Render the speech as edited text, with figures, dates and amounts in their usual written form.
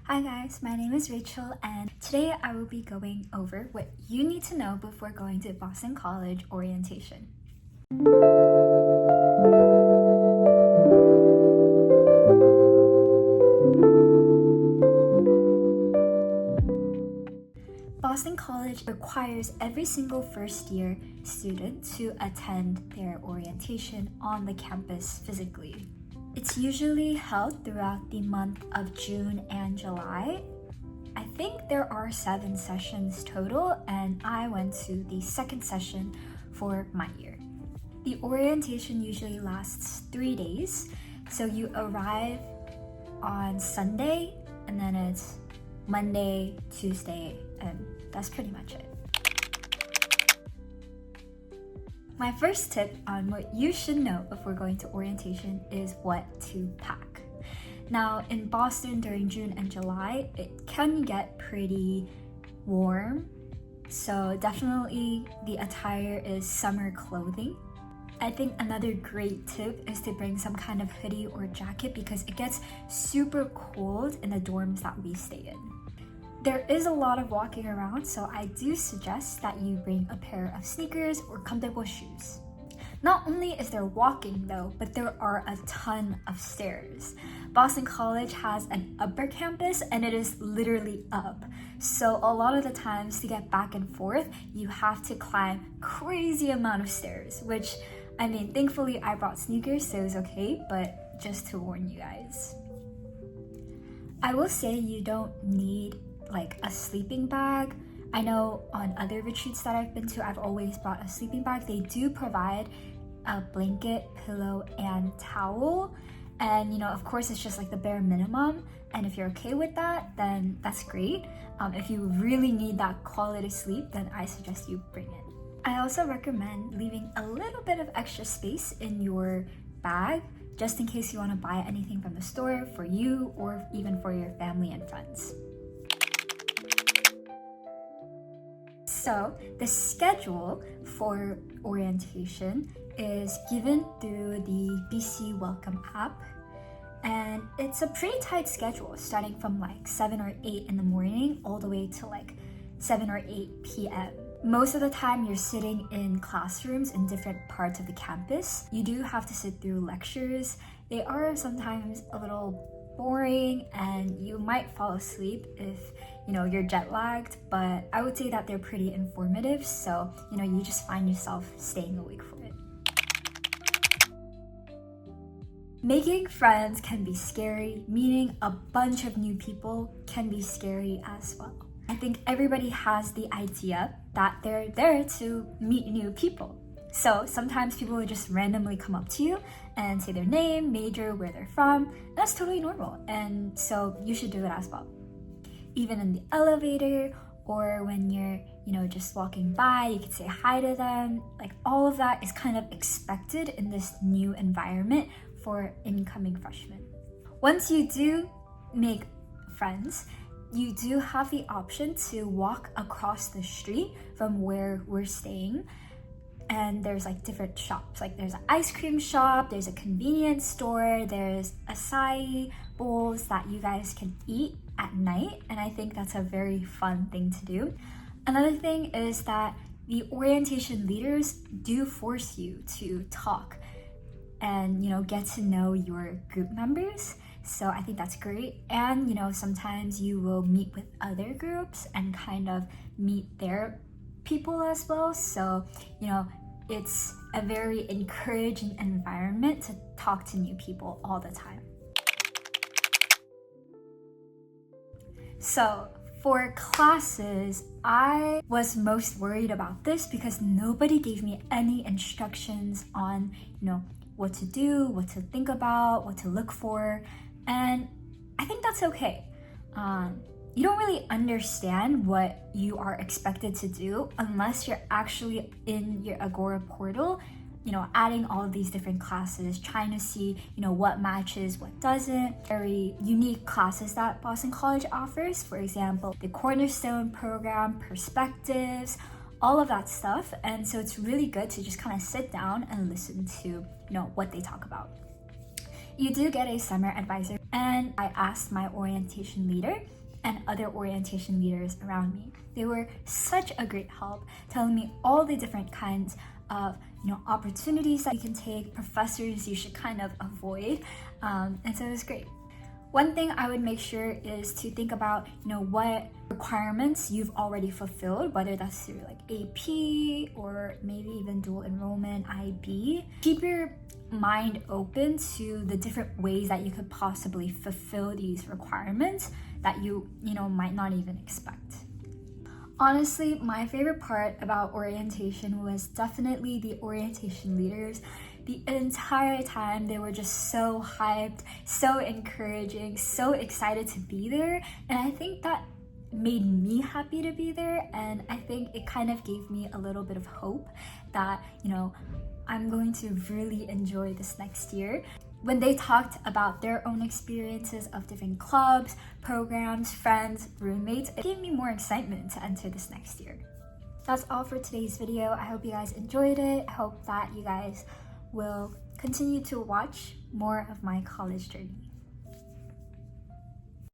Hi guys, my name is Rachel and today I will be going over what you need to know before going to Boston College orientation. Boston College requires every single first-year student to attend their orientation on the campus physically. It's usually held throughout the month of June and July. I think there are 7 sessions total, and I went to the second session for my year. The orientation usually lasts 3 days, so you arrive on Sunday, and then it's Monday, Tuesday, and that's pretty much it. My first tip on what you should know before going to orientation is what to pack. Now, in Boston during June and July, it can get pretty warm, so definitely the attire is summer clothing. I think another great tip is to bring some kind of hoodie or jacket because it gets super cold in the dorms that we stay in. There is a lot of walking around, so I do suggest that you bring a pair of sneakers or comfortable shoes. Not only is there walking though, but there are a ton of stairs. Boston College has an upper campus and it is literally up. So a lot of the times to get back and forth, you have to climb crazy amount of stairs, which thankfully I brought sneakers, so it was okay, but just to warn you guys. I will say you don't need like a sleeping bag. I know on other retreats that I've been to, I've always brought a sleeping bag. They do provide a blanket, pillow, and towel. And of course it's just like the bare minimum. And if you're okay with that, then that's great. If you really need that quality sleep, then I suggest you bring it. I also recommend leaving a little bit of extra space in your bag, just in case you want to buy anything from the store for you or even for your family and friends. So the schedule for orientation is given through the BC Welcome app, and it's a pretty tight schedule starting from like 7 or 8 in the morning all the way to like 7 or 8 p.m. Most of the time you're sitting in classrooms in different parts of the campus. You do have to sit through lectures. They are sometimes a little boring and you might fall asleep if you're jet lagged, but I would say that they're pretty informative, so you just find yourself staying awake for it. Making friends can be scary. Meeting a bunch of new people can be scary as well. I think everybody has the idea that they're there to meet new people. So sometimes people will just randomly come up to you and say their name, major, where they're from. That's totally normal, and so you should do it as well. Even in the elevator or when you're just walking by, you can say hi to them. Like, all of that is kind of expected in this new environment for incoming freshmen. Once you do make friends, you do have the option to walk across the street from where we're staying, and there's like different shops. Like, there's an ice cream shop, there's a convenience store, there's acai bowls that you guys can eat at night, and I think that's a very fun thing to do. Another thing is that the orientation leaders do force you to talk and get to know your group members. So I think that's great. And sometimes you will meet with other groups and kind of meet their people as well. So it's a very encouraging environment to talk to new people all the time. So for classes, I was most worried about this because nobody gave me any instructions on what to do, what to think about, what to look for. And I think that's okay. You don't really understand what you are expected to do unless you're actually in your Agora portal, adding all of these different classes, trying to see, what matches, what doesn't. Very unique classes that Boston College offers. For example, the Cornerstone program, perspectives, all of that stuff. And so it's really good to just kind of sit down and listen to, what they talk about. You do get a summer advisor, and I asked my orientation leader and other orientation leaders around me. They were such a great help, telling me all the different kinds of opportunities that you can take, professors you should kind of avoid, and so it was great. One thing I would make sure is to think about what requirements you've already fulfilled, whether that's through like AP or maybe even dual enrollment, IB. Keep your mind open to the different ways that you could possibly fulfill these requirements that you might not even expect. Honestly, my favorite part about orientation was definitely the orientation leaders. The entire time they were just so hyped, so encouraging, so excited to be there, and I think that made me happy to be there, and I think it kind of gave me a little bit of hope that I'm going to really enjoy this next year. When they talked about their own experiences of different clubs, programs, friends, roommates, it gave me more excitement to enter this next year. That's all for today's video. I hope you guys enjoyed it. I hope that you guys will continue to watch more of my college journey.